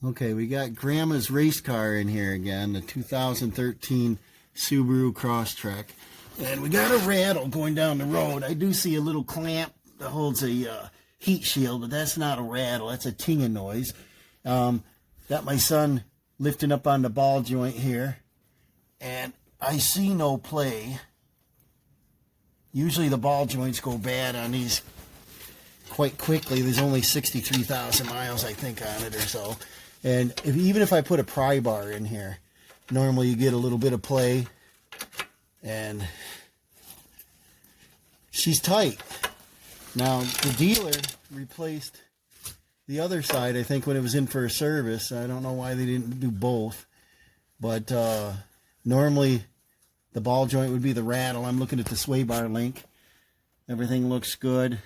Okay, we got Grandma's race car in here again, the 2013 Subaru Crosstrek. And we got a rattle going down the road. I do see a little clamp that holds a heat shield, but that's not a rattle. That's a tinging noise. Got my son lifting up on the ball joint here, and I see no play. Usually the ball joints go bad on these quite quickly. There's only 63,000 miles, I think, on it or so. And even if I put a pry bar in here, normally you get a little bit of play. And she's tight. Now, the dealer replaced the other side, I think, when it was in for a service. I don't know why they didn't do both. But normally the ball joint would be the rattle. I'm looking at the sway bar link. Everything looks good.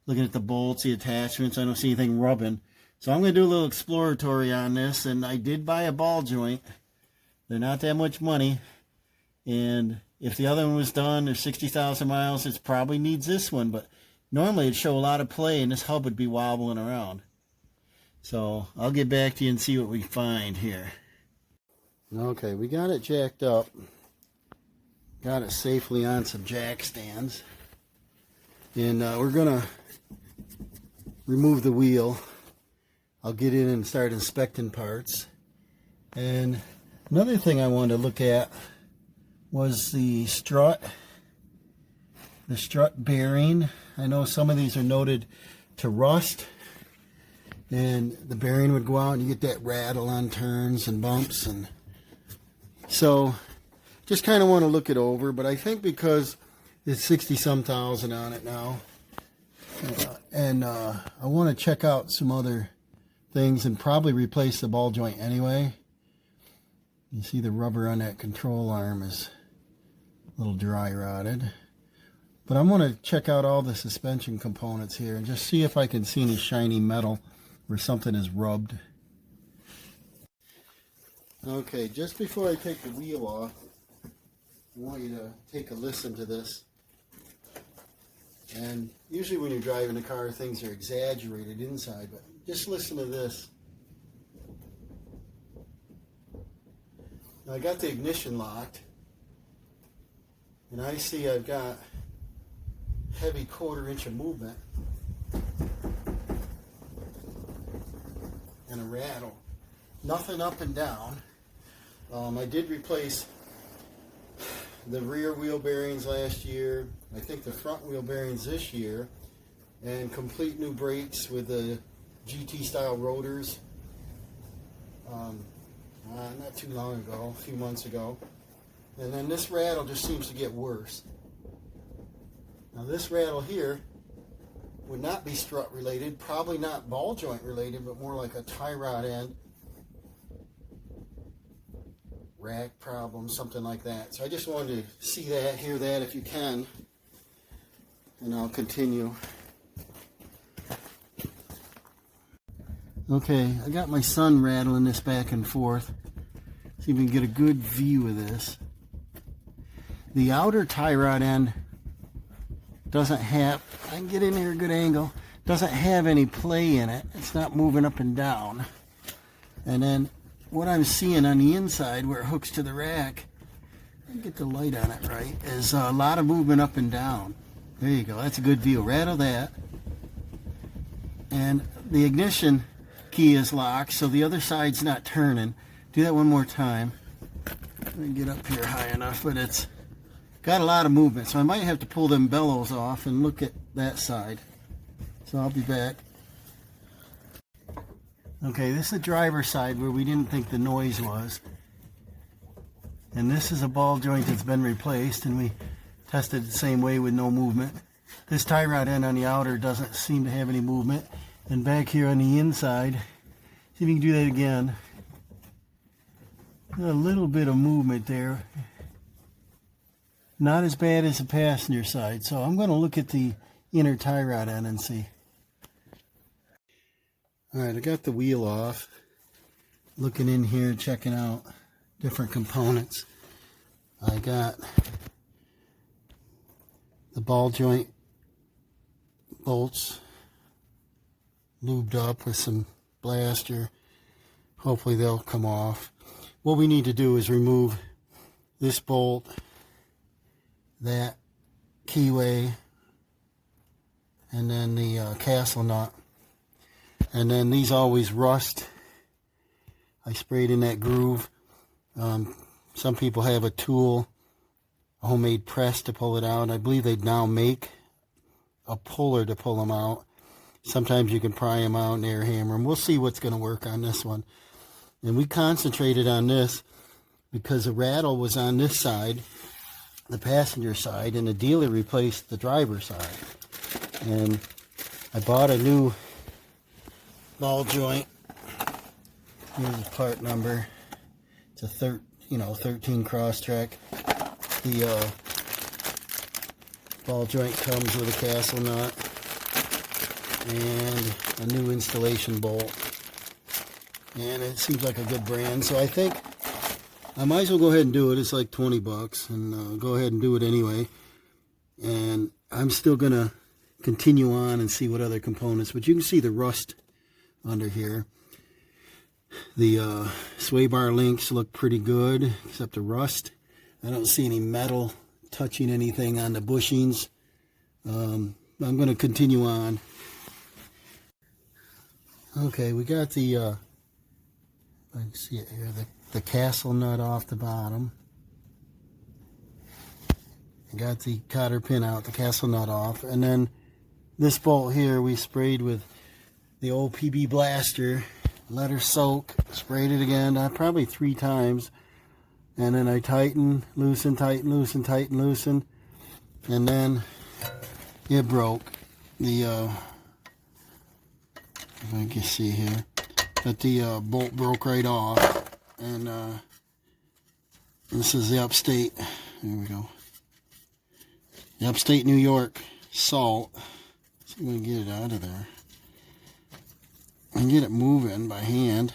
Looking at the bolts, the attachments, I don't see anything rubbing. So I'm going to do a little exploratory on this. And I did buy a ball joint. They're not that much money. And if the other one was done, there's 60,000 miles, it probably needs this one. But normally it'd show a lot of play and this hub would be wobbling around. So I'll get back to you and see what we find here. Okay, we got it jacked up. Got it safely on some jack stands. And we're going to remove the wheel. I'll get in and start inspecting parts. And another thing I wanted to look at was the strut bearing. I know some of these are noted to rust, and the bearing would go out and you get that rattle on turns and bumps, and so just kind of want to look it over. But I think because it's 60-some thousand on it now, and I want to check out some other things and probably replace the ball joint anyway. You see the rubber on that control arm is a little dry rotted. But I'm going to check out all the suspension components here and just see if I can see any shiny metal where something is rubbed. Okay, just before I take the wheel off, I want you to take a listen to this. And usually when you're driving a car, things are exaggerated inside, but just listen to this. Now I got the ignition locked, and I see I've got heavy 1/4 inch of movement and a rattle. Nothing up and down. I did replace the rear wheel bearings last year. I think the front wheel bearings this year, and complete new brakes with the GT style rotors. Not too long ago, a few months ago. And then this rattle just seems to get worse. Now this rattle here would not be strut related, probably not ball joint related, but more like a tie rod end, rack problem, something like that. So I just wanted to see that, hear that if you can, and I'll continue. Okay, I got my son rattling this back and forth. See if we can get a good view of this. The outer tie rod end doesn't have, I can get in here a good angle, doesn't have any play in it. It's not moving up and down. And then what I'm seeing on the inside where it hooks to the rack, let me get the light on it right, is a lot of movement up and down. There you go, that's a good view. Rattle that. And the ignition key is locked, so the other side's not turning. Do that one more time. Let me get up here high enough, but it's got a lot of movement, so I might have to pull them bellows off and look at that side. So I'll be back. Okay, this is the driver's side where we didn't think the noise was. And this is a ball joint that's been replaced, and we tested the same way with no movement. This tie rod end on the outer doesn't seem to have any movement. And back here on the inside, see if you can do that again. A little bit of movement there. Not as bad as the passenger side. So I'm going to look at the inner tie rod end and see. Alright, I got the wheel off. Looking in here, checking out different components. I got the ball joint bolts lubed up with some blaster. Hopefully they'll come off. What we need to do is remove this bolt, that keyway, and then the castle nut. And then these always rust. I sprayed in that groove. Some people have a tool, a homemade press to pull it out. I believe they now make a puller to pull them out. Sometimes you can pry them out and air hammer them. We'll see what's going to work on this one. And we concentrated on this because the rattle was on this side, the passenger side, and the dealer replaced the driver's side. And I bought a new ball joint. Here's the part number. It's a 13 cross track. The ball joint comes with a castle nut and a new installation bolt. And it seems like a good brand, so I think I might as well go ahead and do it. It's like 20 bucks, and go ahead and do it anyway. And I'm still gonna continue on and see what other components, but you can see the rust under here. The sway bar links look pretty good, except the rust. I don't see any metal touching anything on the bushings. I'm going to continue on. Okay, we got the, I can see it here, the castle nut off the bottom. I got the cotter pin out, the castle nut off, and then this bolt here we sprayed with the old PB blaster. Let her soak, sprayed it again, probably 3 times, and then I tighten, loosen, tighten, loosen, tighten, loosen, and then it broke. The if I can see here, but the bolt broke right off, and this is the upstate. There we go. The upstate New York salt. See if we can get it out of there. I can get it moving by hand,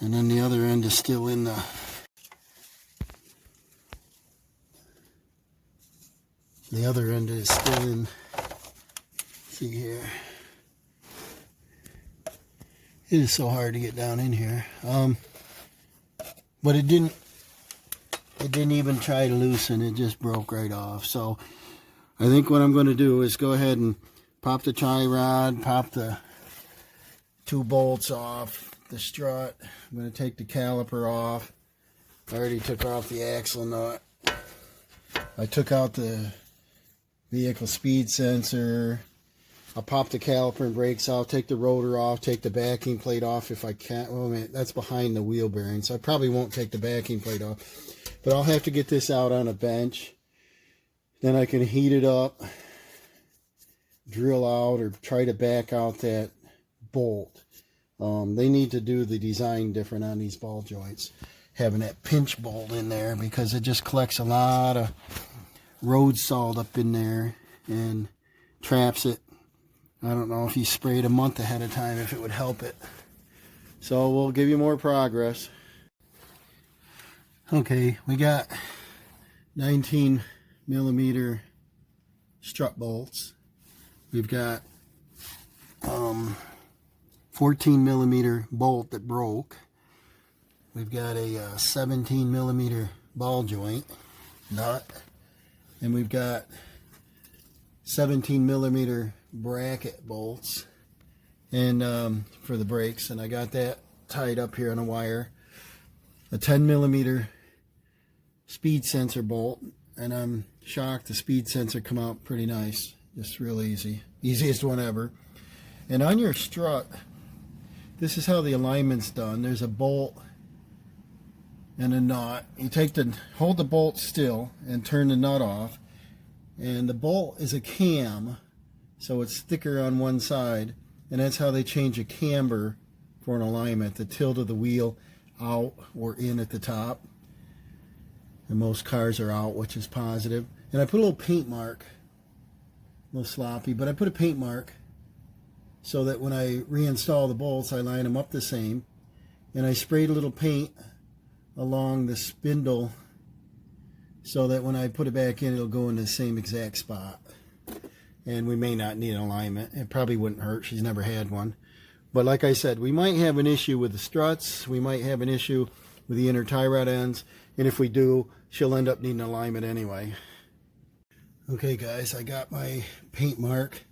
and then the other end is still in the other end is still in. See here, it is so hard to get down in here, but it didn't even try to loosen. It just broke right off. So I think what I'm going to do is go ahead and pop the tie rod, pop the 2 bolts off the strut. I'm going to take the caliper off. I already took off the axle nut. I took out the vehicle speed sensor. I'll pop the caliper and brakes off, take the rotor off, take the backing plate off if I can. Oh man, that's behind the wheel bearing, so I probably won't take the backing plate off. But I'll have to get this out on a bench. Then I can heat it up, drill out, or try to back out that bolt. They need to do the design different on these ball joints, having that pinch bolt in there, because it just collects a lot of road salt up in there and traps it. I don't know if you sprayed a month ahead of time if it would help it. So we'll give you more progress. Okay, we got 19 millimeter strut bolts. We've got 14 millimeter bolt that broke. We've got a 17 millimeter ball joint nut, and we've got 17 millimeter bracket bolts, and for the brakes, and I got that tied up here on a wire. A 10 millimeter speed sensor bolt, and I'm shocked the speed sensor come out pretty nice, just real easy, easiest one ever. And on your strut, this is how the alignment's done. There's a bolt and a nut. You hold the bolt still and turn the nut off, and the bolt is a cam, so it's thicker on one side, and that's how they change a camber for an alignment, the tilt of the wheel out or in at the top. And most cars are out, which is positive. And I put a little paint mark, a little sloppy, but I put a paint mark so that when I reinstall the bolts, I line them up the same. And I sprayed a little paint along the spindle so that when I put it back in, it'll go in the same exact spot. And we may not need an alignment. It probably wouldn't hurt. She's never had one. But like I said, we might have an issue with the struts. We might have an issue with the inner tie rod ends. And if we do, she'll end up needing alignment anyway. Okay guys, I got my paint mark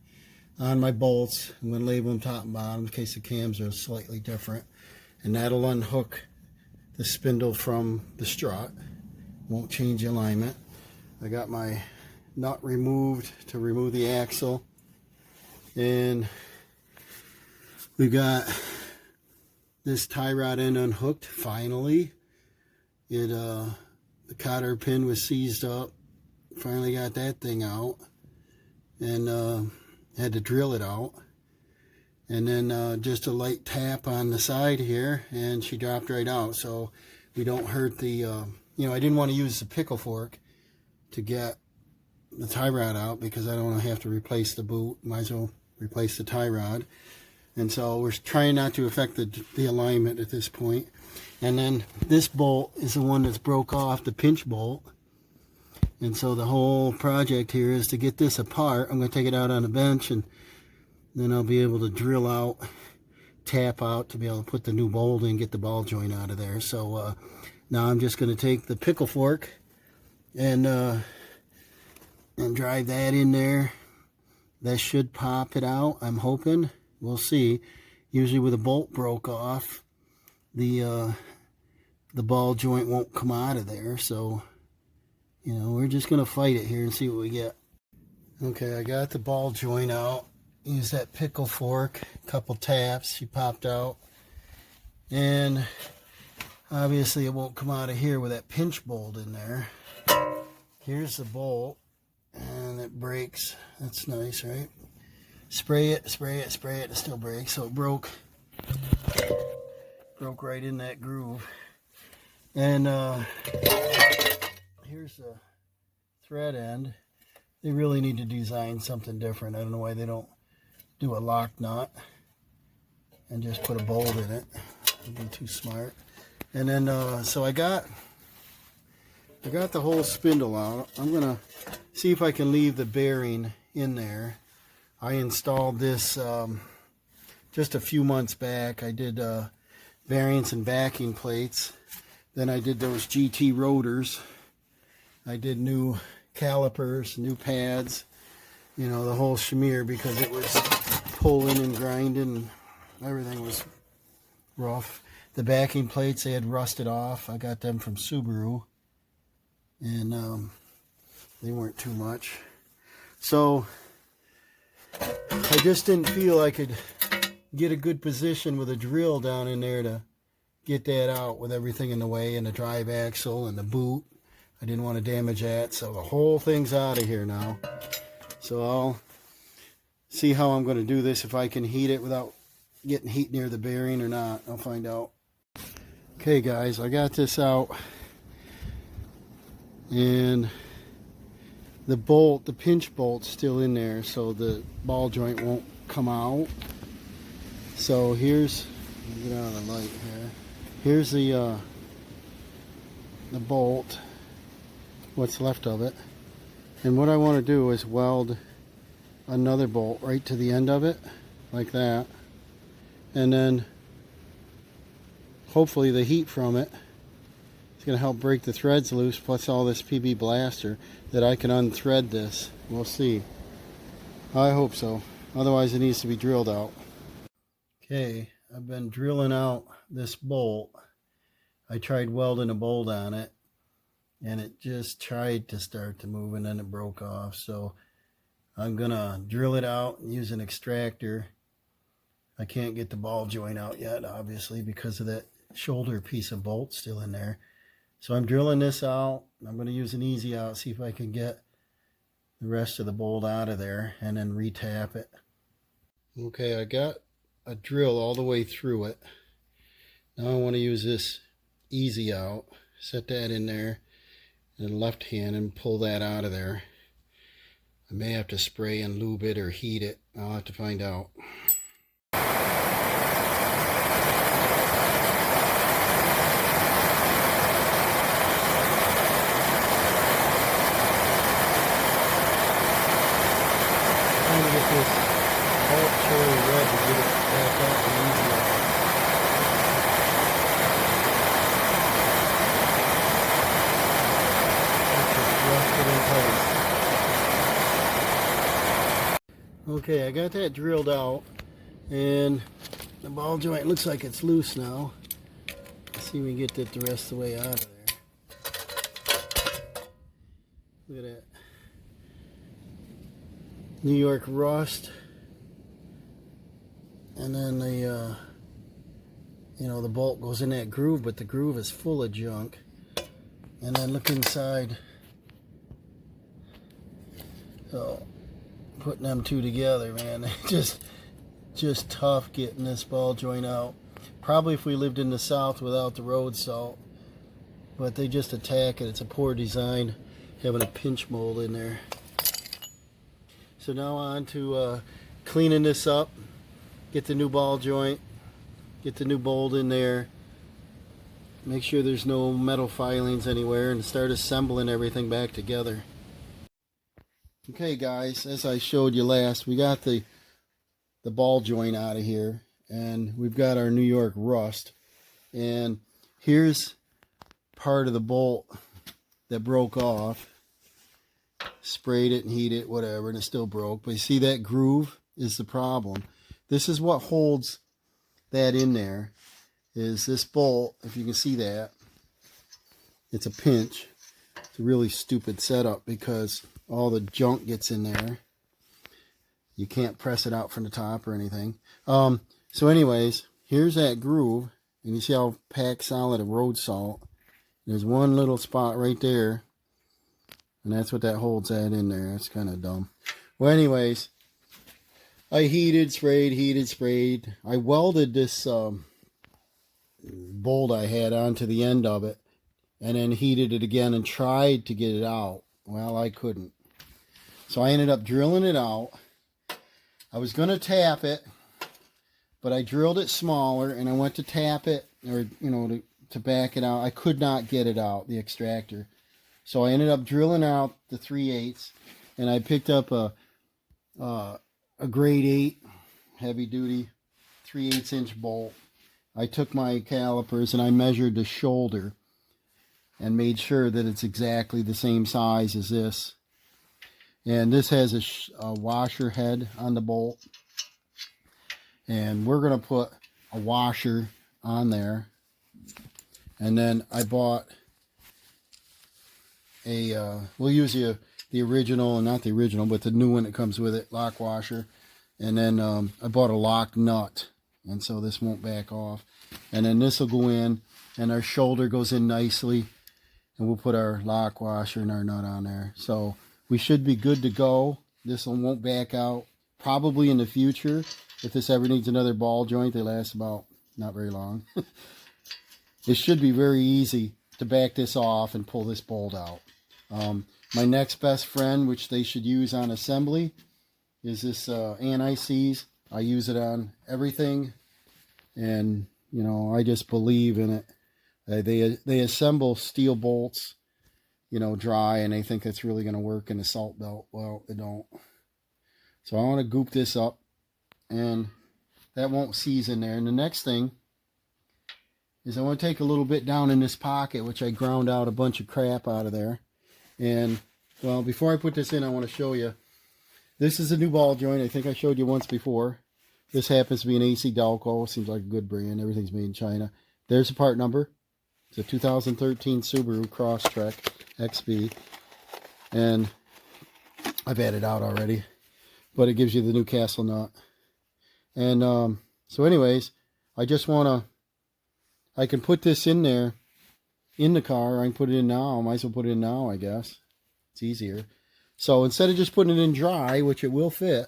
on my bolts. I'm going to label them top and bottom in case the cams are slightly different. And that'll unhook the spindle from the strut. Won't change the alignment. I got my nut removed to remove the axle. And we got this tie rod end unhooked finally. The cotter pin was seized up. Finally got that thing out. And had to drill it out. And then just a light tap on the side here, and she dropped right out. So we don't hurt the, you know, I didn't want to use the pickle fork to get the tie rod out because I don't want to have to replace the boot. Might as well replace the tie rod. And so we're trying not to affect the alignment at this point. And then this bolt is the one that's broke off, the pinch bolt. And so the whole project here is to get this apart. I'm going to take it out on a bench, and then I'll be able to drill out, tap out to be able to put the new bolt in, get the ball joint out of there. So now I'm just going to take the pickle fork and drive that in there. That should pop it out, I'm hoping. We'll see. Usually with a bolt broke off, the ball joint won't come out of there. So, you know, we're just going to fight it here and see what we get. Okay, I got the ball joint out. Use that pickle fork, a couple taps, she popped out. And obviously it won't come out of here with that pinch bolt in there. Here's the bolt, and it breaks. That's nice, right? Spray it, spray it, spray it, it still breaks. So it broke right in that groove. And here's the thread end. They really need to design something different. I don't know why they don't do a lock nut and just put a bolt in it. It'd be too smart. And then so I got the whole spindle out. I'm gonna see if I can leave the bearing in there. I installed this just a few months back. I did bearings and backing plates. Then I did those GT rotors. I did new calipers, new pads, you know, the whole schmear, because it was pulling and grinding. Everything was rough. The backing plates, they had rusted off. I got them from Subaru, and they weren't too much. So I just didn't feel I could get a good position with a drill down in there to get that out with everything in the way, and the drive axle and the boot. I didn't want to damage that, so the whole thing's out of here now. So I'll see how I'm going to do this, if I can heat it without getting heat near the bearing or not. I'll find out. Okay guys, I got this out, and the bolt, the pinch bolt's still in there, so the ball joint won't come out. So here's, get out of the light here. Here's the bolt, what's left of it. And what I want to do is weld another bolt right to the end of it, like that. And then hopefully the heat from it is going to help break the threads loose, plus all this PB blaster, that I can unthread this. We'll see. I hope so. Otherwise it needs to be drilled out. Okay, I've been drilling out this bolt. I tried welding a bolt on it, and it just tried to start to move, and then it broke off. So I'm gonna drill it out and use an extractor. I can't get the ball joint out yet, obviously, because of that shoulder piece of bolt still in there. So I'm drilling this out. I'm gonna use an easy out, see if I can get the rest of the bolt out of there, and then retap it. Okay, I got a drill all the way through it. Now I want to use this easy out, set that in there in the left hand and pull that out of there. I may have to spray and lube it or heat it. I'll have to find out. Trying to get this bolt cherry red to get it back up and Okay, I got that drilled out, and the ball joint looks like it's loose now. Let's see if we can get that the rest of the way out of there. Look at that. New York rust. And then the, the bolt goes in that groove, but the groove is full of junk. And then look inside. So, putting them two together, man, just tough getting this ball joint out. Probably if we lived in the South without the road salt. But they just attack it. It's a poor design, having a pinch mold in there. So now on to cleaning this up. Get the new ball joint. Get the new bolt in there. Make sure there's no metal filings anywhere, and start assembling everything back together. Okay guys, as I showed you last, we got the ball joint out of here, and we've got our New York rust. And here's part of the bolt that broke off. Sprayed it and heated it, whatever, and it still broke. But you see that groove is the problem. This is what holds that in there, is this bolt. If you can see that, it's a pinch. It's a really stupid setup because all the junk gets in there. You can't press it out from the top or anything. So anyways, here's that groove, and you see how packed solid of road salt. There's one little spot right there, and that's what that holds that in there. That's kind of dumb. Well, anyways, I heated, sprayed. I welded this bolt I had onto the end of it, and then heated it again and tried to get it out. Well, I couldn't. So I ended up drilling it out. I was going to tap it, but I drilled it smaller, and I went to tap it, or, to back it out. I could not get it out, the extractor. So I ended up drilling out the 3/8, and I picked up a grade 8 heavy duty 3/8 inch bolt. I took my calipers and I measured the shoulder and made sure that it's exactly the same size as this. And this has a washer head on the bolt, and we're going to put a washer on there. And then I bought we'll use the original, not the original, but the new one that comes with it, lock washer. And then I bought a lock nut, and so this won't back off. And then this will go in, and our shoulder goes in nicely, and we'll put our lock washer and our nut on there. So we should be good to go. This one won't back out. Probably in the future, if this ever needs another ball joint, they last about not very long. It should be very easy to back this off and pull this bolt out. My next best friend, which they should use on assembly, is this anti-seize. I use it on everything, and I just believe in it. They assemble steel bolts, dry, and they think it's really going to work in a salt belt. Well, it don't. So I want to goop this up, and that won't seize in there. And the next thing is I want to take a little bit down in this pocket, which I ground out a bunch of crap out of there. And, well, before I put this in, I want to show you. This is a new ball joint. I think I showed you once before. This happens to be an AC Dalco. Seems like a good brand. Everything's made in China. There's the part number. It's a 2013 Subaru Crosstrek XB. And I've had it out already. But it gives you the Newcastle nut. And so anyways, I just want to, I can put this in there in the car. I can put it in now. I might as well put it in now, I guess. It's easier. So instead of just putting it in dry, which it will fit,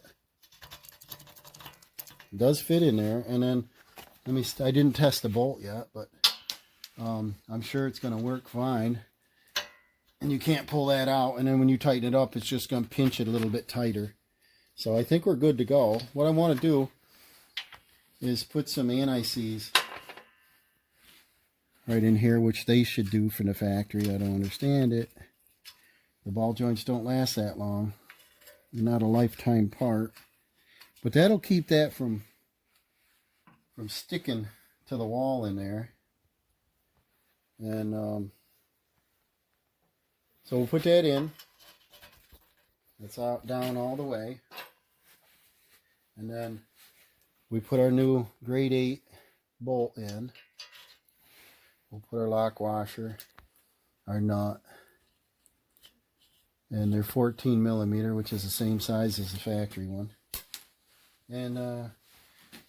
it does fit in there. And then, I didn't test the bolt yet, but I'm sure it's going to work fine. And you can't pull that out. And then when you tighten it up, it's just going to pinch it a little bit tighter. So I think we're good to go. What I want to do is put some anti-seize right in here, which they should do from the factory. I don't understand it. The ball joints don't last that long. They're not a lifetime part. But that'll keep that from sticking to the wall in there. And so we'll put that in. It's out down all the way. And then we put our new grade 8 bolt in. We'll put our lock washer, our nut, and they're 14 millimeter, which is the same size as the factory one. And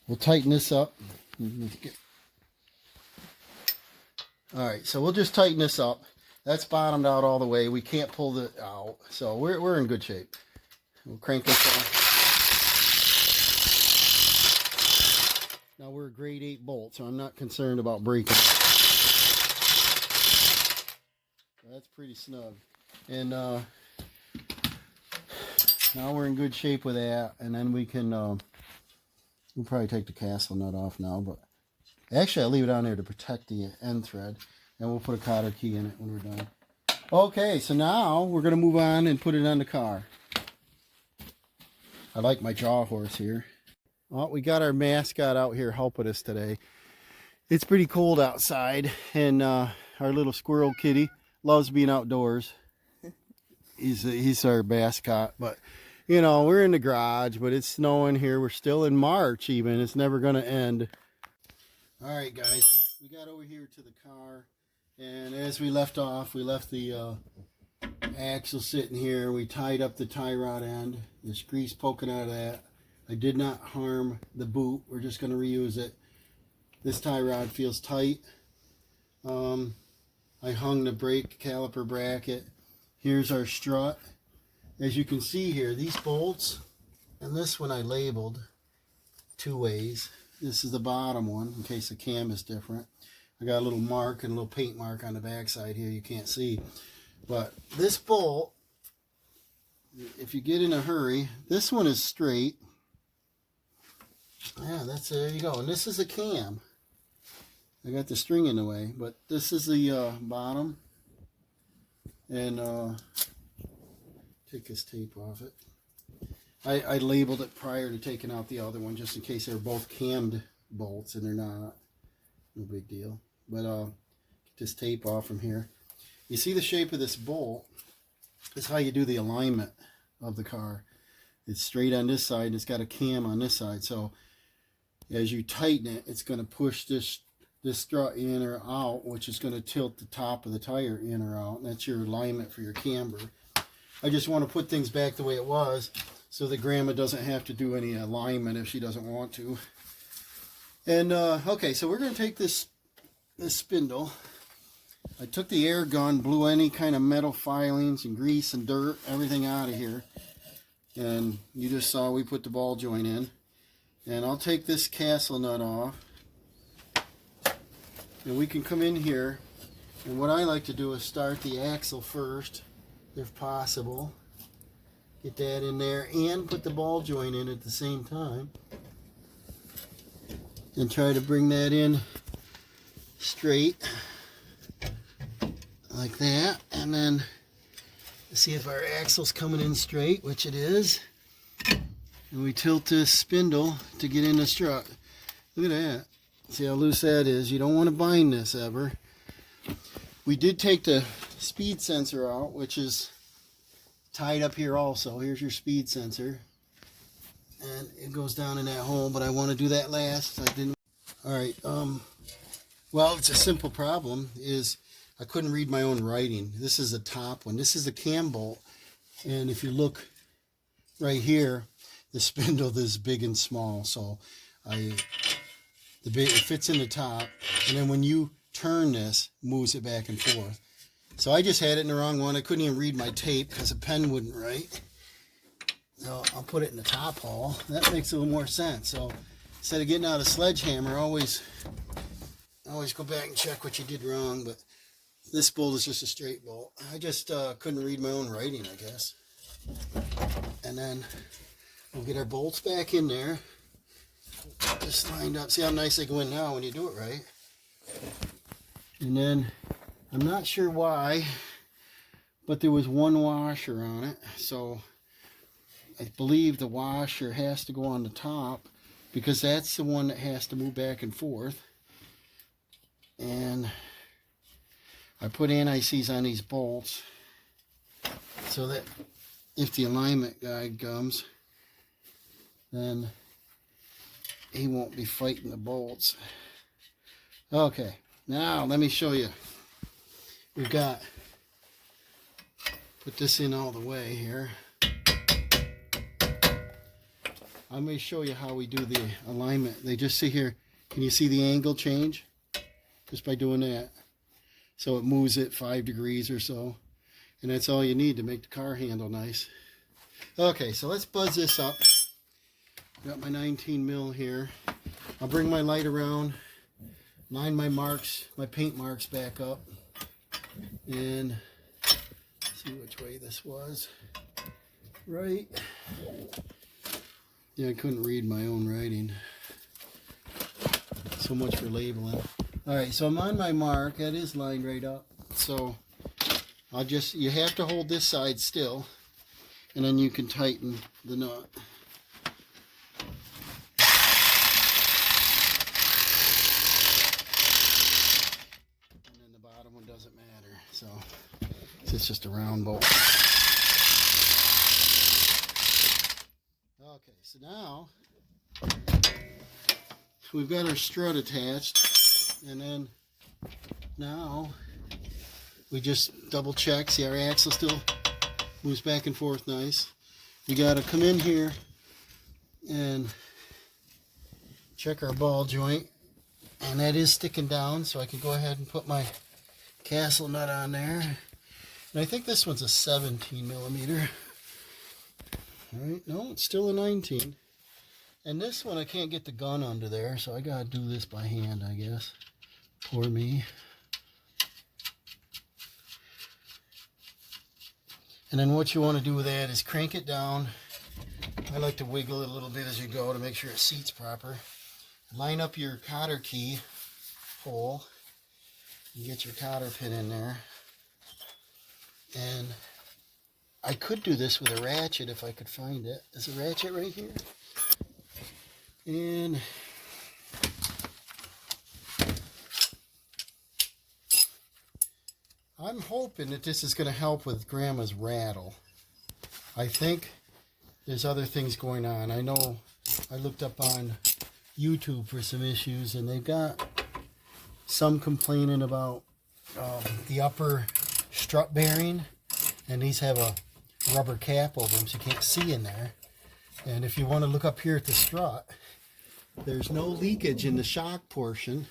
we'll tighten this up. Alright, so we'll just tighten this up. That's bottomed out all the way. We can't pull it out, so we're in good shape. We'll crank this on. Now we're a grade 8 bolt, so I'm not concerned about breaking. That's pretty snug. And now we're in good shape with that. And then we can, we'll probably take the castle nut off now, but actually I leave it on there to protect the end thread. And we'll put a cotter key in it when we're done. Okay, so now we're going to move on and put it on the car. I like my jaw horse here. Well, we got our mascot out here helping us today. It's pretty cold outside, and our little squirrel kitty loves being outdoors. He's our mascot, but you know, we're in the garage, but it's snowing here. We're still in March even. It's never going to end. All right, guys, we got over here to the car, and as we left off, we left the axle sitting here. We tied up the tie rod end. There's grease poking out of that. I did not harm the boot. We're just going to reuse it. This tie rod feels tight. I hung the brake caliper bracket. Here's our strut. As you can see here, these bolts, and this one I labeled 2 ways. This is the bottom one in case the cam is different. I got a little mark and a little paint mark on the back side here you can't see. But this bolt, if you get in a hurry, this one is straight. Yeah, there you go. And this is a cam. I got the string in the way, but this is the bottom. And take this tape off it. I labeled it prior to taking out the other one just in case they're both cammed bolts, and they're not. No big deal. But get this tape off from here. You see the shape of this bolt? This is how you do the alignment of the car. It's straight on this side and it's got a cam on this side. So as you tighten it, it's going to push this strut in or out, which is going to tilt the top of the tire in or out. And that's your alignment for your camber. I just want to put things back the way it was so that Grandma doesn't have to do any alignment if she doesn't want to. And okay, so we're going to take this spindle. I took the air gun, blew any kind of metal filings and grease and dirt, everything out of here. And you just saw we put the ball joint in. And I'll take this castle nut off. And we can come in here. And what I like to do is start the axle first, if possible. Get that in there and put the ball joint in at the same time. And try to bring that in straight. Like that. And then see if our axle's coming in straight, which it is. And we tilt this spindle to get in the strut. Look at that. See how loose that is. You don't want to bind this ever. We did take the speed sensor out, which is tied up here also. Here's your speed sensor. And it goes down in that hole, but I want to do that last. I didn't. Alright, well, it's a simple problem. Is I couldn't read my own writing. This is the top one. This is the cam bolt. And if you look right here, the spindle is big and small. So it fits in the top. And then when you turn this, it moves it back and forth. So I just had it in the wrong one. I couldn't even read my tape because a pen wouldn't write. So I'll put it in the top hole. That makes a little more sense. So instead of getting out a sledgehammer, always go back and check what you did wrong. But this bolt is just a straight bolt. I just couldn't read my own writing, I guess. And then we'll get our bolts back in there. Just lined up. See how nice they go in now when you do it right. And then, I'm not sure why, but there was one washer on it. So I believe the washer has to go on the top because that's the one that has to move back and forth. And I put anti-seize on these bolts so that if the alignment guide comes, then he won't be fighting the bolts. Okay, now let me show you. We've got, put this in all the way here. I'm going to show you how we do the alignment. They just see here, can you see the angle change? Just by doing that. So it moves it 5 degrees or so. And that's all you need to make the car handle nice. Okay, so let's buzz this up. Got my 19 mil here. I'll bring my light around, line my marks, my paint marks back up, and see which way this was. Right. Yeah, I couldn't read my own writing. So much for labeling. Alright, so I'm on my mark. That is lined right up. So I'll just, you have to hold this side still, and then you can tighten the nut. And then the bottom one doesn't matter. So it's just a round bolt. Okay, so now we've got our strut attached, and then now we just double check, see our axle still moves back and forth nice. We got to come in here and check our ball joint, and that is sticking down, so I can go ahead and put my castle nut on there. And I think this one's a 17 millimeter. Alright, no, it's still a 19. And this one I can't get the gun under there, so I gotta do this by hand, I guess. Poor me. And then what you want to do with that is crank it down. I like to wiggle it a little bit as you go to make sure it seats proper. Line up your cotter key hole. You get your cotter pin in there. And I could do this with a ratchet if I could find it. There's a ratchet right here. And I'm hoping that this is going to help with Grandma's rattle. I think there's other things going on. I know I looked up on YouTube for some issues, and they've got some complaining about the upper strut bearing, and these have a rubber cap over them so you can't see in there. And if you want to look up here at the strut, there's no leakage in the shock portion,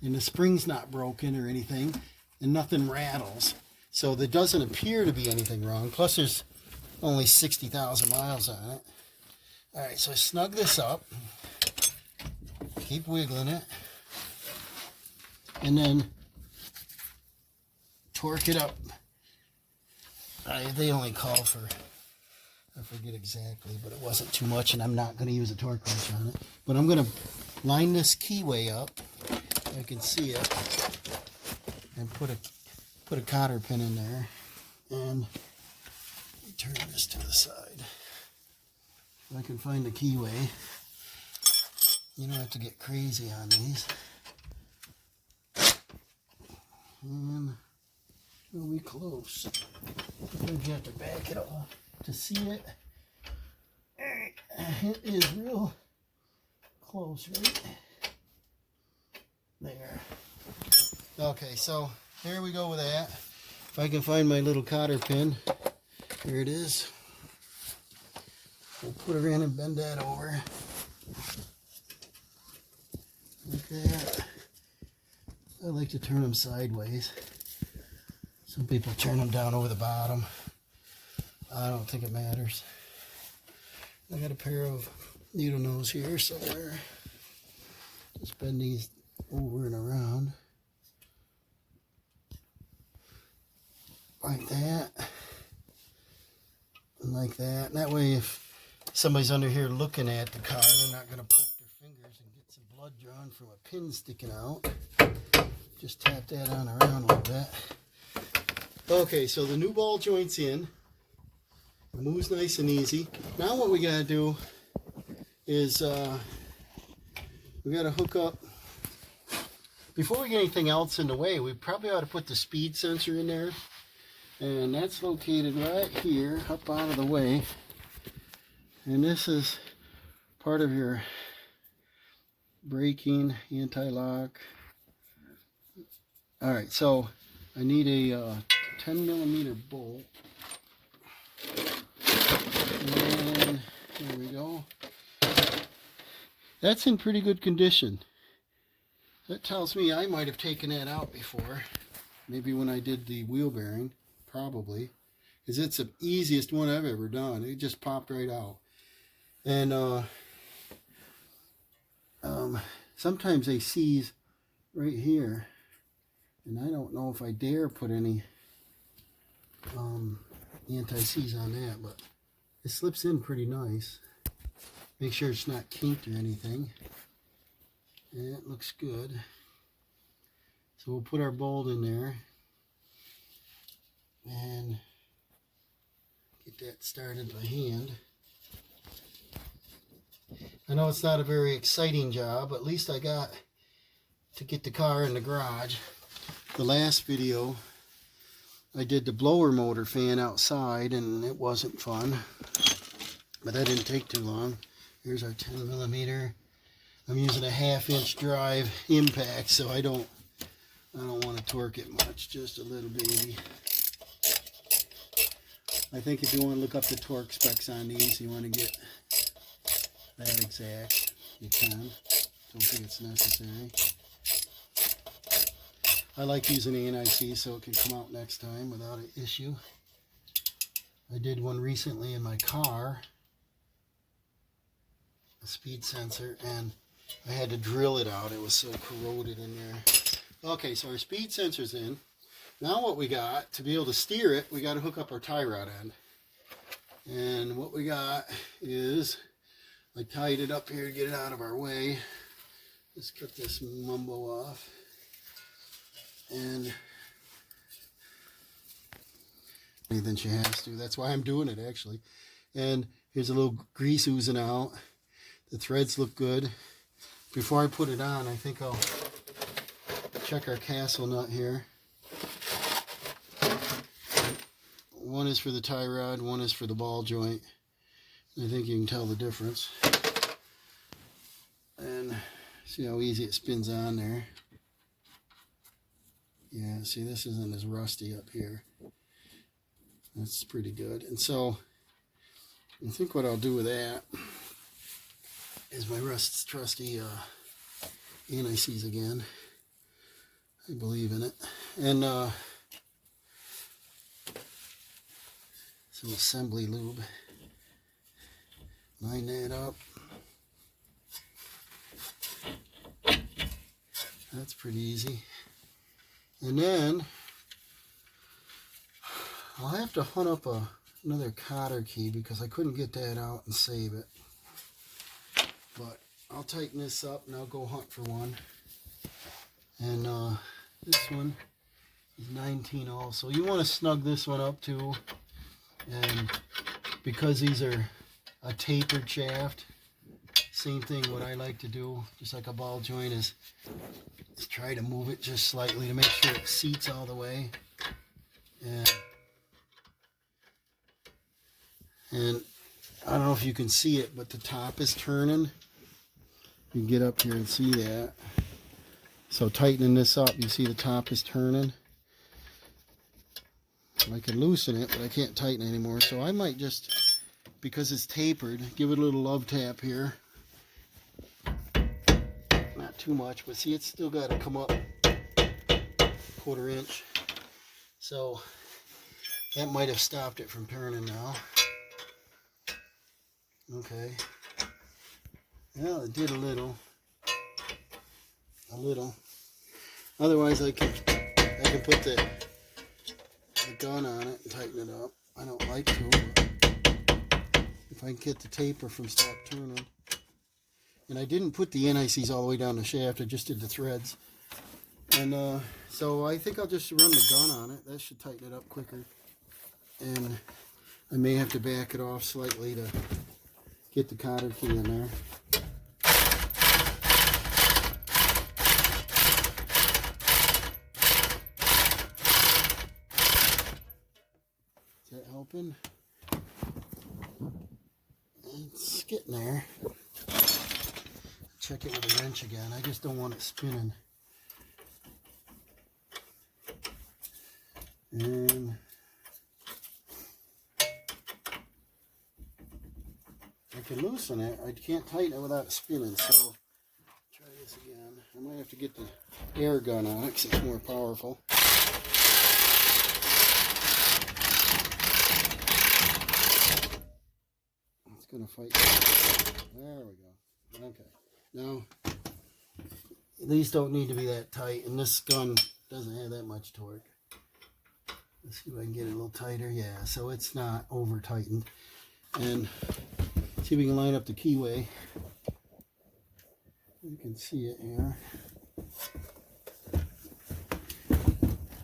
and the spring's not broken or anything, and nothing rattles. So there doesn't appear to be anything wrong. Plus there's only 60,000 miles on it. Alright, so I snug this up, keep wiggling it, and then torque it up. They only call for, I forget exactly, but it wasn't too much, and I'm not going to use a torque wrench on it. But I'm going to line this keyway up, I can see it, and put a cotter pin in there, and turn this to the side. If I can find the keyway. You don't have to get crazy on these. And we'll be close. You have to back it off to see it. It is real close, right? There. Okay, so there we go with that. If I can find my little cotter pin, here it is. We'll put her in and bend that over. Like that. I like to turn them sideways. Some people turn them down over the bottom. I don't think it matters. I got a pair of needle nose here somewhere. Just bend these over and around. Like that. And like that. And that way if somebody's under here looking at the car, they're not going to poke their fingers and get some blood drawn from a pin sticking out. Just tap that on around a little bit. Okay, so the new ball joint's in. It moves nice and easy. Now what we got to do is we got to hook up. Before we get anything else in the way, we probably ought to put the speed sensor in there. And that's located right here, up out of the way. And this is part of your braking, anti-lock. Alright, so I need a 10mm bolt. And there we go. That's in pretty good condition. That tells me I might have taken that out before. Maybe when I did the wheel bearing, probably. Because it's the easiest one I've ever done. It just popped right out. And sometimes they seize right here. And I don't know if I dare put any anti-seize on that, but it slips in pretty nice. Make sure it's not kinked or anything. And it looks good. So we'll put our bolt in there and get that started by hand. I know it's not a very exciting job, but at least I got to get the car in the garage. The last video I did the blower motor fan outside and it wasn't fun, but that didn't take too long. Here's our 10mm. I'm using a 1/2-inch drive impact, so I don't want to torque it much, just a little baby. I think if you want to look up the torque specs on these, you want to get that exact, you can. Don't think it's necessary. I like using anti-seize so it can come out next time without an issue. I did one recently in my car, a speed sensor, and I had to drill it out. It was so corroded in there. Okay, so our speed sensor's in. Now what we got, to be able to steer it, we got to hook up our tie rod end. And what we got is, I tied it up here to get it out of our way. Let's cut this mumbo off. And then she has to. That's why I'm doing it, actually. And here's a little grease oozing out. The threads look good. Before I put it on, I think I'll check our castle nut here. One is for the tie rod, one is for the ball joint. I think you can tell the difference. And see how easy it spins on there. Yeah, see, this isn't as rusty up here. That's pretty good. And so I think what I'll do with that is my trusty anti-seize again. I believe in it. And some assembly lube. Line that up. That's pretty easy. And then I'll have to hunt up another cotter key because I couldn't get that out and save it. But I'll tighten this up and I'll go hunt for one. And this one is 19 also. You want to snug this one up too. And because these are a tapered shaft, same thing what I like to do, just like a ball joint, is try to move it just slightly to make sure it seats all the way. And I don't know if you can see it, but the top is turning. You can get up here and see that. So tightening this up, you see the top is turning. I can loosen it, but I can't tighten it anymore. So I might just, because it's tapered, give it a little love tap here. Not too much, but see, it's still got to come up 1/4 inch. So that might have stopped it from turning now. Okay. Well, it did a little. Otherwise, I can put the gun on it and tighten it up. I don't like to, but if I can get the taper from stop turning. And I didn't put the anti-seize all the way down the shaft. I just did the threads. And so I think I'll just run the gun on it. That should tighten it up quicker. And I may have to back it off slightly to get the cotter key in there. Is that helping? It's getting there. check it with a wrench again. I just don't want it spinning. And I can loosen it. I can't tighten it without it spinning, so try this again. I might have to get the air gun on it because it's more powerful. It's going to fight. There we go. Okay. Now, these don't need to be that tight, and this gun doesn't have that much torque. Let's see if I can get it a little tighter. Yeah, so it's not over tightened. And see if we can line up the keyway. You can see it here.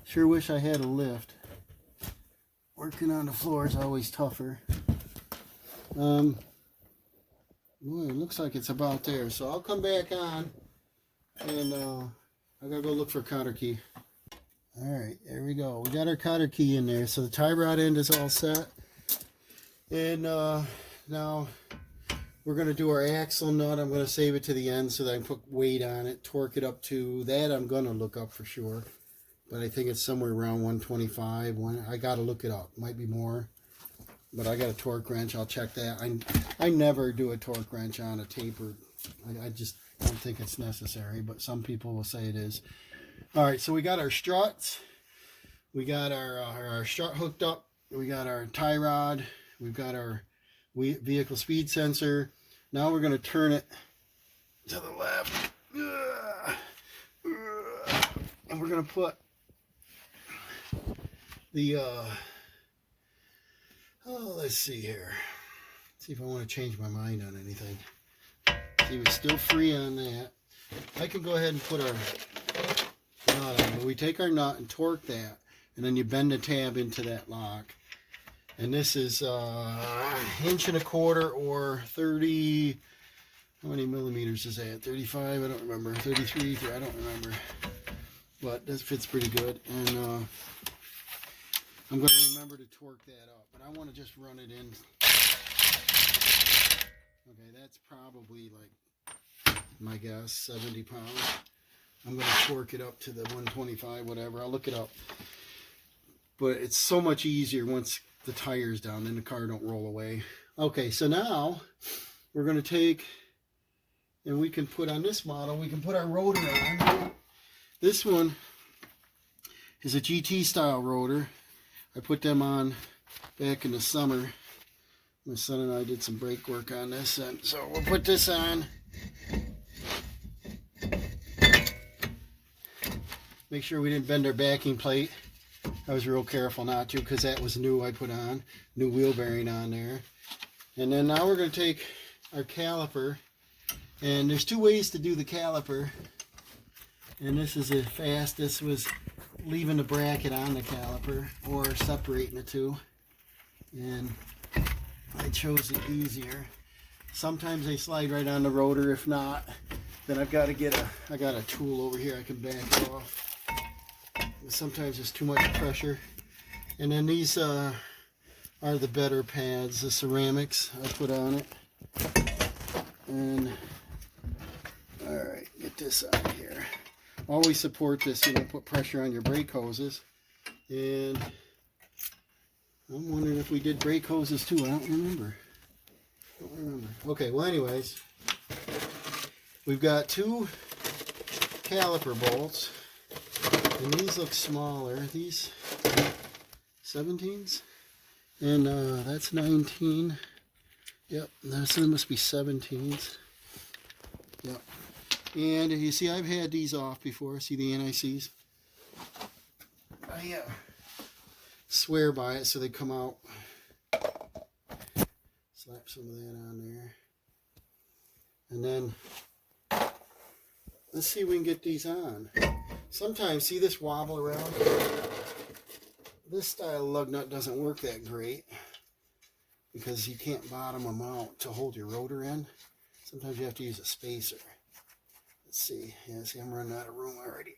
Sure wish I had a lift. Working on the floor is always tougher. Boy, it looks like it's about there. So I'll come back on, and I gotta go look for a cotter key. All right, there we go. We got our cotter key in there. So the tie rod end is all set. And now we're going to do our axle nut. I'm going to save it to the end so that I can put weight on it, torque it up to that. I'm going to look up for sure. But I think it's somewhere around 125. I got to look it up. Might be more. But I got a torque wrench. I'll check that. I never do a torque wrench on a tapered. I just don't think it's necessary. But some people will say it is. All right, so we got our struts. We got our strut hooked up. We got our tie rod. We've got our vehicle speed sensor. Now we're going to turn it to the left. And we're going to put the, let's see here. See if I want to change my mind on anything. See, we're still free on that. I can go ahead and put our nut on, but we take our nut and torque that, and then you bend the tab into that lock. And this is an inch and a quarter or 30, how many millimeters is that? 35, I don't remember. 33, I don't remember. But this fits pretty good. And I'm going to remember to torque that up. But I want to just run it in. Okay, that's probably like, my guess, 70 pounds. I'm going to torque it up to the 125, whatever. I'll look it up. But it's so much easier once the tire's down, then the car don't roll away. Okay, so now we're going to take, and we can put on this model, we can put our rotor on. This one is a GT style rotor. I put them on back in the summer. My son and I did some brake work on this, and so we'll put this on. Make sure we didn't bend our backing plate. I was real careful not to because that was new. I put on new wheel bearing on there. And then now we're going to take our caliper, and there's two ways to do the caliper, and this is the fastest, was leaving the bracket on the caliper or separating the two, and I chose the easier. Sometimes they slide right on the rotor. If not, then I got a tool over here I can back it off. Sometimes there's too much pressure. And then these are the better pads, the ceramics I put on it. And alright, get this out of here. Always support this so you don't put pressure on your brake hoses. And I'm wondering if we did brake hoses too. I don't remember. Okay, well anyways, we've got two caliper bolts. And these look smaller. These 17s, and that's 19. Yep, this one must be 17s. Yep. And you see, I've had these off before. See the NICs? I swear by it, so they come out. Slap some of that on there, and then let's see if we can get these on. Sometimes, see this wobble around? This style lug nut doesn't work that great because you can't bottom them out to hold your rotor in. Sometimes you have to use a spacer. Let's see. Yeah, see, I'm running out of room already.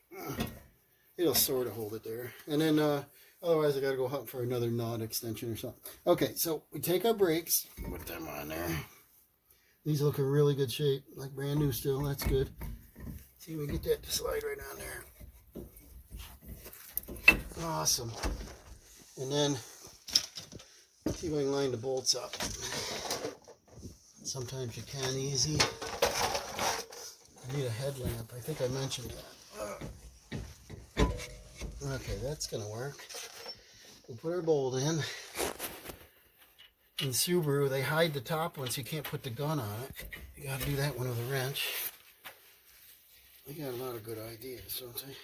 It'll sort of hold it there. And then, otherwise, I got to go hunt for another nut extension or something. Okay, so we take our brakes, put them on there. These look in really good shape, like brand new still. That's good. See if we get that to slide right on there. Awesome. And then see if I can line the bolts up. Sometimes you can easy. I need a headlamp. I think I mentioned that. Okay, that's gonna work. We'll put our bolt in. In Subaru, they hide the top one so you can't put the gun on it. You gotta do that one with a wrench. They got a lot of good ideas, don't they?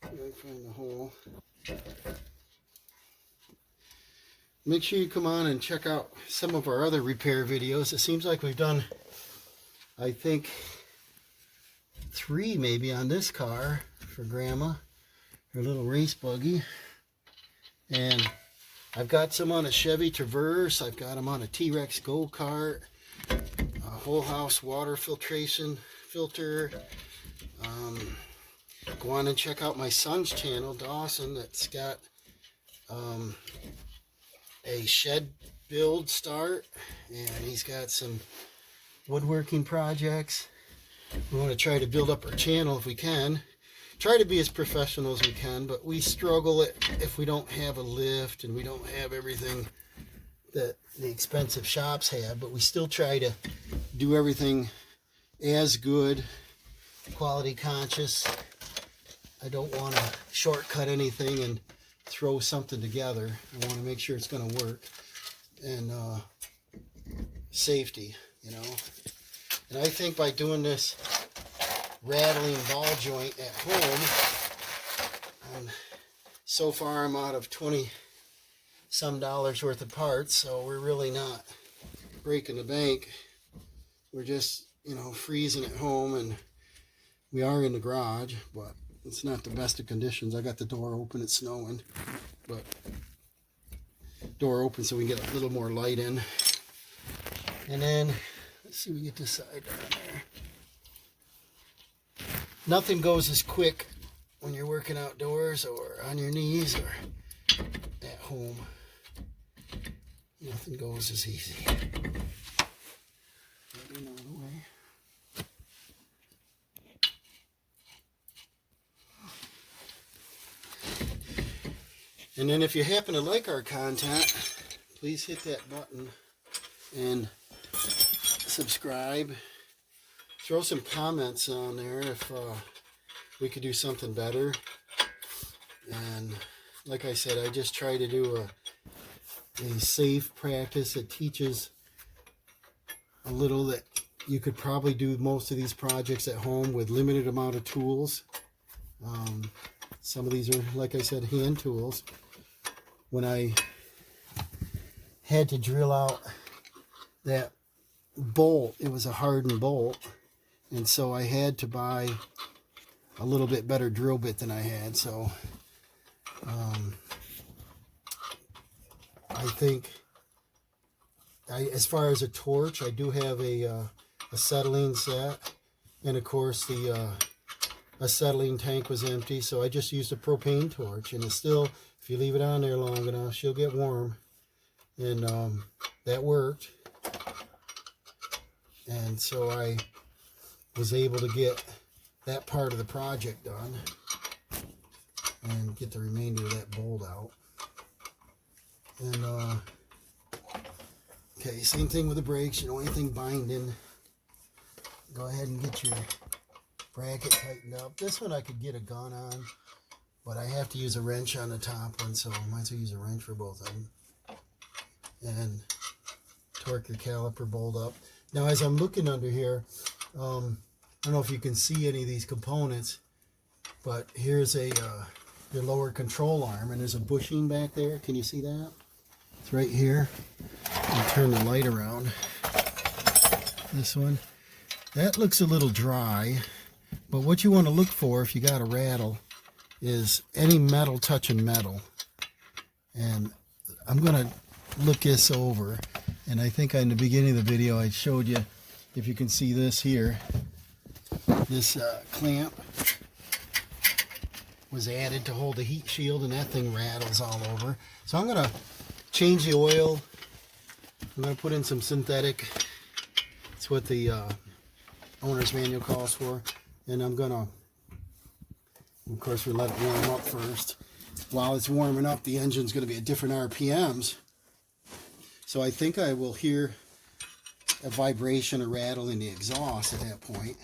Gotta find the hole. Make sure you come on and check out some of our other repair videos. It seems like we've done, I think, 3 maybe on this car for Grandma, her little race buggy. And I've got some on a Chevy Traverse. I've got them on a T-Rex go-kart, a whole house water filtration filter. Go on and check out my son's channel, Dawson, that's got a shed build start, and he's got some woodworking projects. We want to try to build up our channel if we can. Try to be as professional as we can, but we struggle if we don't have a lift and we don't have everything that the expensive shops have, but we still try to do everything as good, quality conscious. I don't want to shortcut anything and throw something together. I want to make sure it's going to work. And safety, you know. And I think by doing this rattling ball joint at home, so far I'm out of $20 some worth of parts, so we're really not breaking the bank. We're just, you know, freezing at home, and we are in the garage, but it's not the best of conditions. I got the door open, it's snowing, but door open so we can get a little more light in. And then let's see if we get this side down there. Nothing goes as quick when you're working outdoors or on your knees or at home. Nothing goes as easy. And then if you happen to like our content, please hit that button and subscribe. Throw some comments on there if we could do something better. And like I said, I just try to do a safe practice that teaches a little that you could probably do most of these projects at home with limited amount of tools. Some of these are, like I said, hand tools. When I had to drill out that bolt, it was a hardened bolt, and so I had to buy a little bit better drill bit than I had. So I think as far as a torch, I do have a acetylene set, and of course the acetylene tank was empty, so I just used a propane torch, and it's still, if you leave it on there long enough, she'll get warm. And that worked. And so I was able to get that part of the project done and get the remainder of that bolt out. And okay, same thing with the brakes. You know, anything binding, go ahead and get your bracket tightened up. This one I could get a gun on, but I have to use a wrench on the top one, so I might as well use a wrench for both of them. And torque your caliper bolt up. Now, as I'm looking under here, I don't know if you can see any of these components, but here's your lower control arm, and there's a bushing back there. Can you see that? It's right here. I'll turn the light around. This one. That looks a little dry, but what you want to look for if you got a rattle is any metal touching metal. And I'm going to look this over, and I think in the beginning of the video I showed you, if you can see this here, this clamp was added to hold the heat shield, and that thing rattles all over. So I'm going to change the oil I'm going to put in some synthetic. It's what the owner's manual calls for. And I'm going to, of course, we let it warm up first. While it's warming up, the engine's going to be at different RPMs. So I think I will hear a vibration or rattle in the exhaust at that point.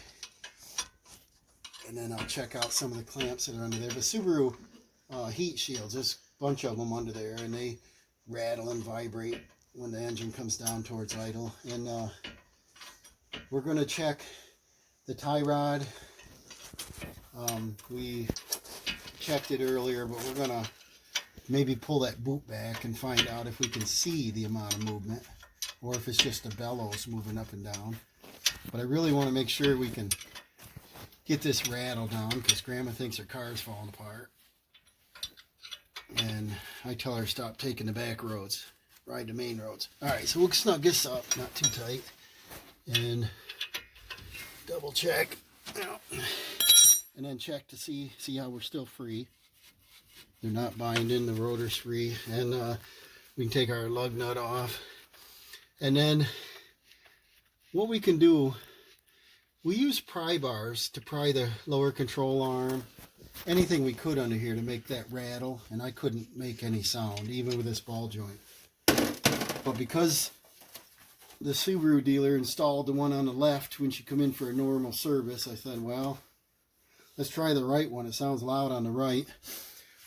And then I'll check out some of the clamps that are under there. The Subaru heat shields, there's a bunch of them under there, and they rattle and vibrate when the engine comes down towards idle. And we're going to check the tie rod. We checked it earlier, but we're going to maybe pull that boot back and find out if we can see the amount of movement, or if it's just the bellows moving up and down. But I really want to make sure we can get this rattle down, because Grandma thinks her car's falling apart. And I tell her stop taking the back roads, ride the main roads. Alright, so we'll snug this up, not too tight, and double check. And then check to see how we're still free. They're not binding, the rotor's free. And we can take our lug nut off. And then what we can do, we use pry bars to pry the lower control arm, anything we could under here to make that rattle, and I couldn't make any sound even with this ball joint. But because the Subaru dealer installed the one on the left when she come in for a normal service, I said, well, let's try the right one. It sounds loud on the right.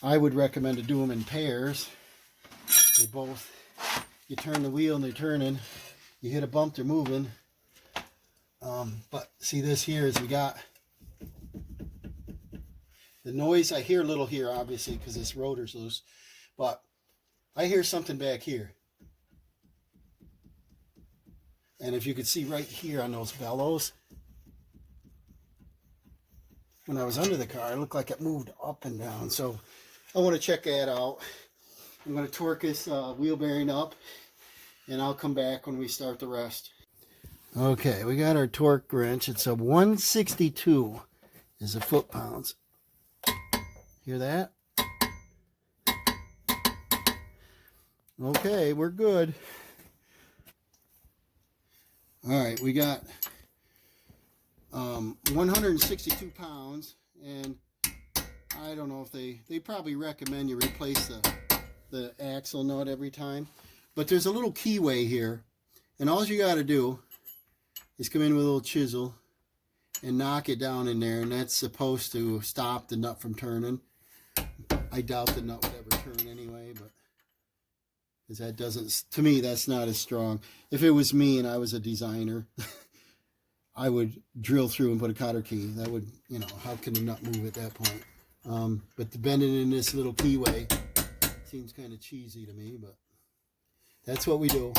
I would recommend to do them in pairs. They both, you turn the wheel and they're turning, you hit a bump, they're moving. But see, this here is we got the noise. I hear a little here, obviously, because this rotor's loose, but I hear something back here. And if you could see right here on those bellows, when I was under the car, it looked like it moved up and down. So I want to check that out. I'm going to torque this wheel bearing up, and I'll come back when we start the rest. Okay, we got our torque wrench. It's a 162 is a foot-pounds. Hear that? Okay, we're good. All right, we got 162 pounds, and I don't know if they probably recommend you replace the axle nut every time, but there's a little keyway here, and all you got to do is come in with a little chisel and knock it down in there, and that's supposed to stop the nut from turning. I doubt the nut would ever turn anyway, but because that doesn't, to me, that's not as strong. If it was me and I was a designer, I would drill through and put a cotter key. That would, you know, how can the nut move at that point? But the bending in this little keyway seems kind of cheesy to me, but that's what we do.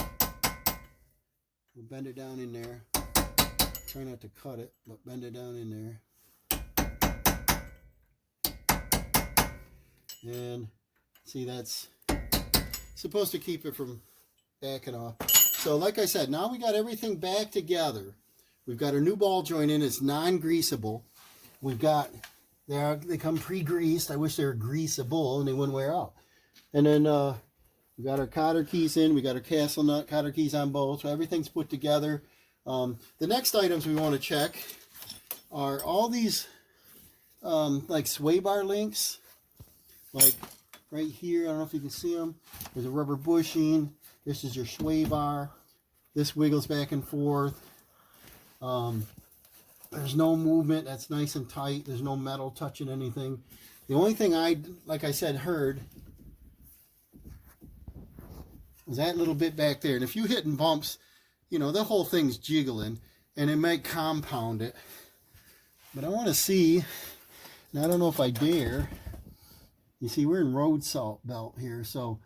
We'll bend it down in there. Try not to cut it, but bend it down in there. And see, that's supposed to keep it from backing off. So like I said, now we got everything back together. We've got our new ball joint in. It's non-greasable. We've got, they come pre-greased. I wish they were greasable and they wouldn't wear out. And then we got our cotter keys in. We got our castle nut cotter keys on both. So everything's put together. The next items we want to check are all these like sway bar links. Like right here, I don't know if you can see them. There's a rubber bushing. This is your sway bar. This wiggles back and forth. There's no movement. That's nice and tight. There's no metal touching anything. The only thing I, like I said, heard was that little bit back there. And if you hitting bumps, you know, the whole thing's jiggling, and it might compound it. But I want to see, and I don't know if I dare. You see, we're in road salt belt here, so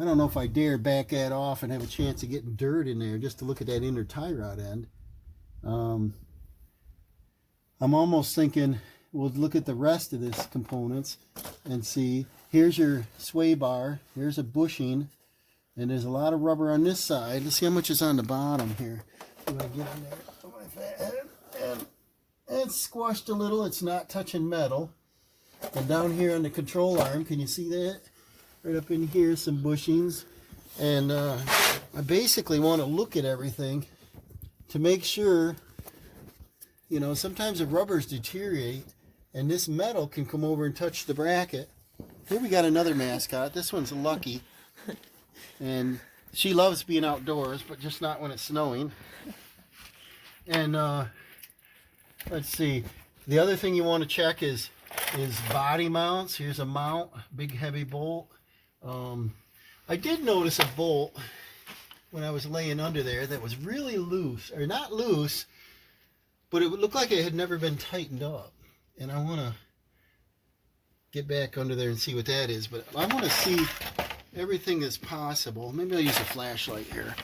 I don't know if I dare back that off and have a chance of getting dirt in there just to look at that inner tie rod end. I'm almost thinking we'll look at the rest of this components and see. Here's your sway bar. Here's a bushing. And there's a lot of rubber on this side. Let's see how much is on the bottom here. See if I get in there. Put my fat head. And it's squashed a little. It's not touching metal. And down here on the control arm, can you see that? Right up in here, some bushings. And I basically want to look at everything to make sure, you know, sometimes the rubbers deteriorate and this metal can come over and touch the bracket. Here we got another mascot. This one's Lucky. And she loves being outdoors, but just not when it's snowing. And let's see. The other thing you want to check is body mounts. Here's a mount, big heavy bolt. I did notice a bolt when I was laying under there that was really loose, or not loose, but it looked like it had never been tightened up. And I want to get back under there and see what that is. But I want to see everything that's possible. Maybe I'll use a flashlight here.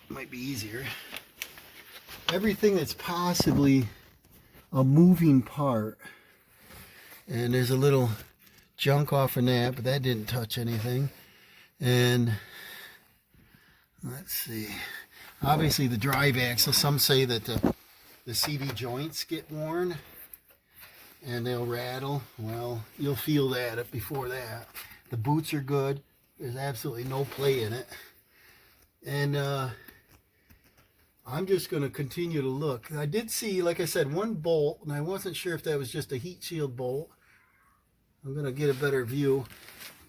Might be easier. Everything that's possibly a moving part. And there's a little junk off in that, but that didn't touch anything. And let's see. Obviously the drive axle, some say that the CD joints get worn and they'll rattle. Well, you'll feel that before that. The boots are good. There's absolutely no play in it. And I'm just going to continue to look. I did see, like I said, one bolt, and I wasn't sure if that was just a heat shield bolt. I'm going to get a better view,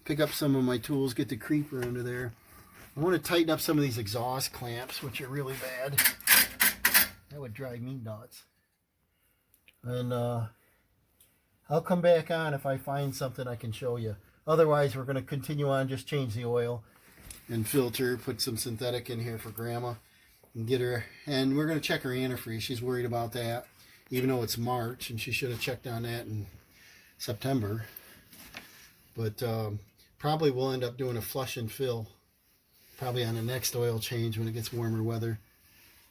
pick up some of my tools, get the creeper under there. I want to tighten up some of these exhaust clamps, which are really bad. That would drive me nuts. And I'll come back on if I find something I can show you. Otherwise, we're going to continue on, just change the oil and filter, put some synthetic in here for Grandma. And get her, and we're going to check her antifreeze. She's worried about that, even though it's March, and she should have checked on that in September. But probably we'll end up doing a flush and fill, probably on the next oil change when it gets warmer weather.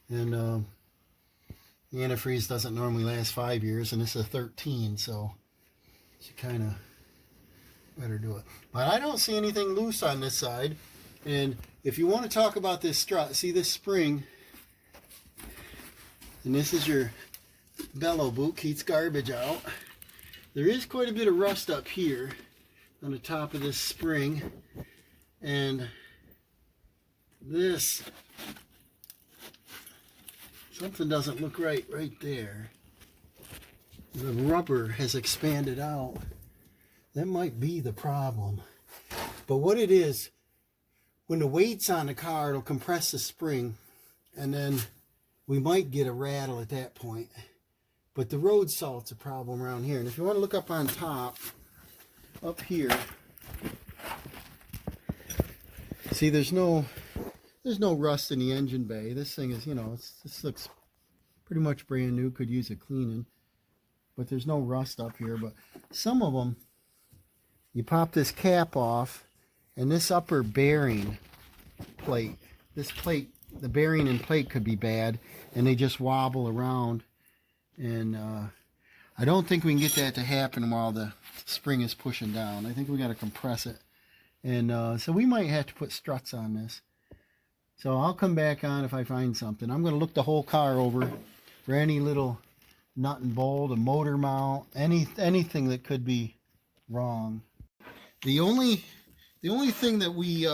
And the antifreeze doesn't normally last 5 years, and this is a 13, so she kind of better do it. But I don't see anything loose on this side. And if you want to talk about this strut, see this spring, and this is your bellow boot, keeps garbage out. There is quite a bit of rust up here on the top of this spring, and this, something doesn't look right there. The rubber has expanded out. That might be the problem. But what it is, when the weight's on the car, it'll compress the spring, and then we might get a rattle at that point. But the road salt's a problem around here. And if you want to look up on top, up here, see there's no rust in the engine bay. This thing is, you know, this looks pretty much brand new, could use a cleaning. But there's no rust up here. But some of them, you pop this cap off, and this upper bearing plate, this plate, the bearing and plate could be bad, and they just wobble around. And I don't think we can get that to happen while the spring is pushing down. I think we got to compress it. And so we might have to put struts on this. So I'll come back on if I find something. I'm going to look the whole car over for any little nut and bolt, a motor mount, anything that could be wrong. The only thing that we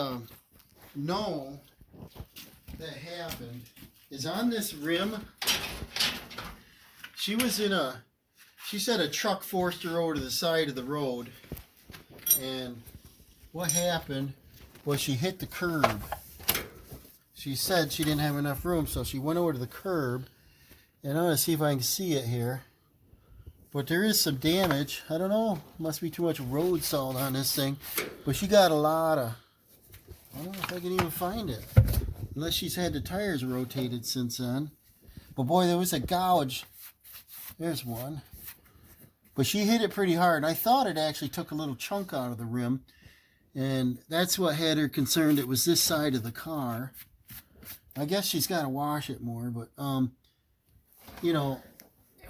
know that happened is on this rim. She said a truck forced her over to the side of the road, and what happened was she hit the curb. She said she didn't have enough room, so she went over to the curb, and I'm going to see if I can see it here. But there is some damage. I don't know. Must be too much road salt on this thing. But she got a lot of... I don't know if I can even find it. Unless she's had the tires rotated since then. But boy, there was a gouge. There's one. But she hit it pretty hard. I thought it actually took a little chunk out of the rim. And that's what had her concerned. It was this side of the car. I guess she's got to wash it more. But, you know...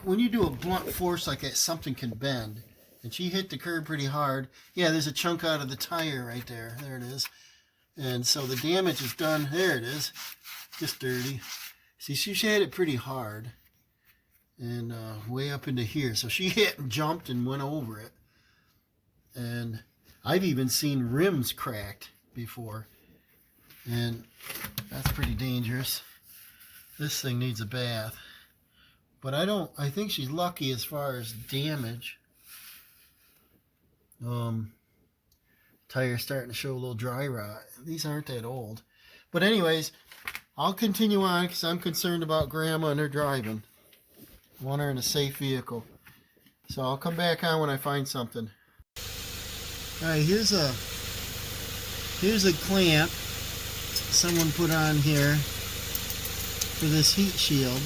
when you do a blunt force like that, something can bend. And she hit the curb pretty hard. Yeah, there's a chunk out of the tire right there. There it is. And so the damage is done. There it is. Just dirty. See, she hit it pretty hard. And way up into here. So she hit and jumped and went over it. And I've even seen rims cracked before. and that's pretty dangerous. This thing needs a bath. But I think she's lucky as far as damage. Tire's starting to show a little dry rot. These aren't that old. But anyways, I'll continue on because I'm concerned about Grandma and her driving. I want her in a safe vehicle. So I'll come back on when I find something. Alright, here's a clamp someone put on here for this heat shield.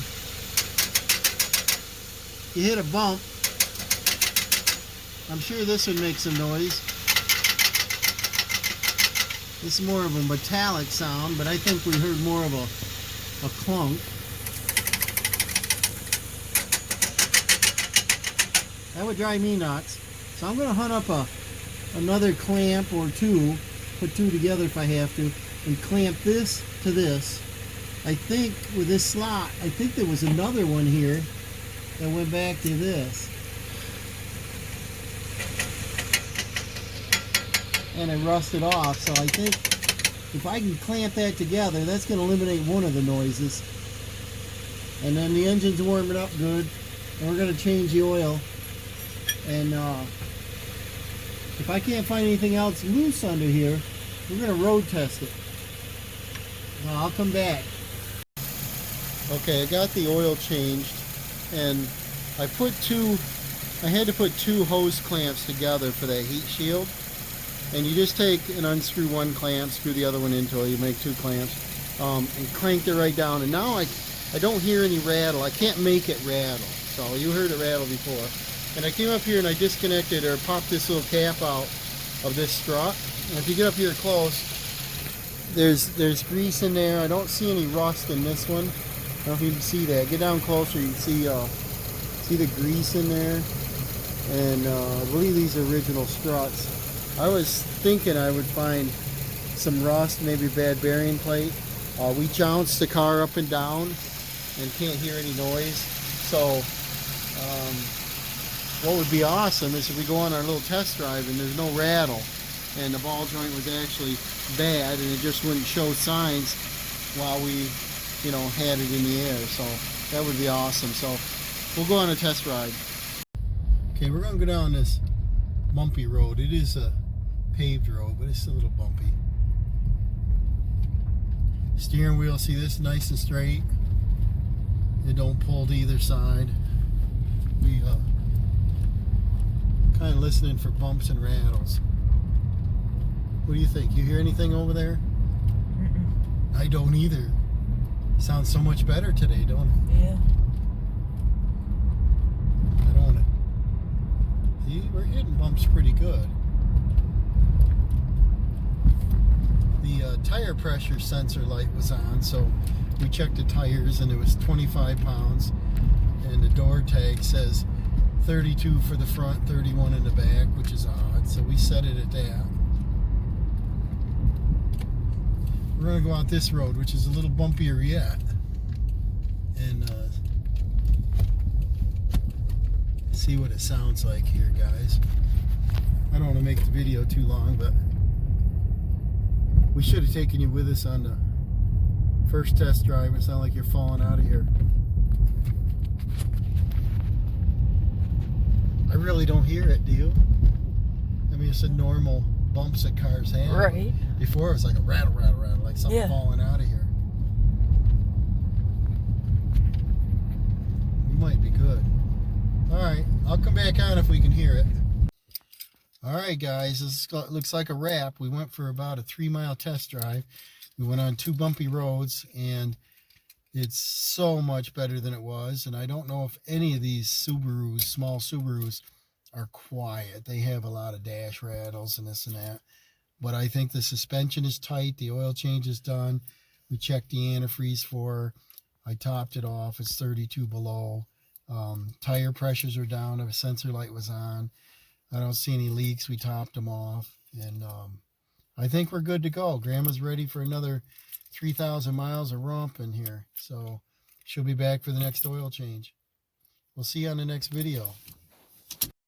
You hit a bump. I'm sure this would make some noise. It's more of a metallic sound, but I think we heard more of a clunk. That would drive me nuts. So I'm going to hunt up another clamp or two, put two together if I have to, and clamp this to this. I think with this slot, I think there was another one here that went back to this. And it rusted off, so I think if I can clamp that together, that's going to eliminate one of the noises. And then the engine's warming up good, and we're going to change the oil. And if I can't find anything else loose under here, we're going to road test it. Well, I'll come back. Okay, I got the oil changed, and I had to put two hose clamps together for that heat shield. And you just take and unscrew one clamp, screw the other one into it, you make two clamps, and clanked it right down. And now I don't hear any rattle. I can't make it rattle. So you heard it rattle before. And I came up here and I disconnected or popped this little cap out of this strut. And if you get up here close, there's grease in there. I don't see any rust in this one. I don't know if you can see that. Get down closer, you can see the grease in there. And I believe these are original struts. I was thinking I would find some rust, maybe a bad bearing plate. We jounced the car up and down and can't hear any noise. So what would be awesome is if we go on our little test drive and there's no rattle and the ball joint was actually bad and it just wouldn't show signs while we, had it in the air. So that would be awesome. So we'll go on a test ride. Okay, we're going to go down this bumpy road. It is a paved road, but it's a little bumpy. Steering wheel, see this, nice and straight. It don't pull to either side. We kind of listening for bumps and rattles. What do you think? You hear anything over there? Mm-mm. I don't either. Sounds so much better today, don't it? Yeah. I don't want to. See, we're hitting bumps pretty good. The tire pressure sensor light was on, so we checked the tires and it was 25 pounds. And the door tag says 32 for the front, 31 in the back, which is odd. So we set it at that. We're going to go out this road, which is a little bumpier yet. And see what it sounds like here, guys. I don't want to make the video too long, but we should have taken you with us on the first test drive. It's not like you're falling out of here. I really don't hear it, do you? I mean, it's a normal bumps that cars have. Right. Before it was like a rattle, rattle, rattle, like something falling out of here. We might be good. Alright, I'll come back on if we can hear it. Alright guys, this looks like a wrap. We went for about a 3-mile test drive. We went on 2 bumpy roads and it's so much better than it was. And I don't know if any of these Subarus, small Subarus, are quiet. They have a lot of dash rattles and this and that. But I think the suspension is tight. The oil change is done. We checked the antifreeze for her. I topped it off. It's 32 below. Tire pressures are down. The sensor light was on. I don't see any leaks. We topped them off. And I think we're good to go. Grandma's ready for another 3,000 miles of romping here. So she'll be back for the next oil change. We'll see you on the next video.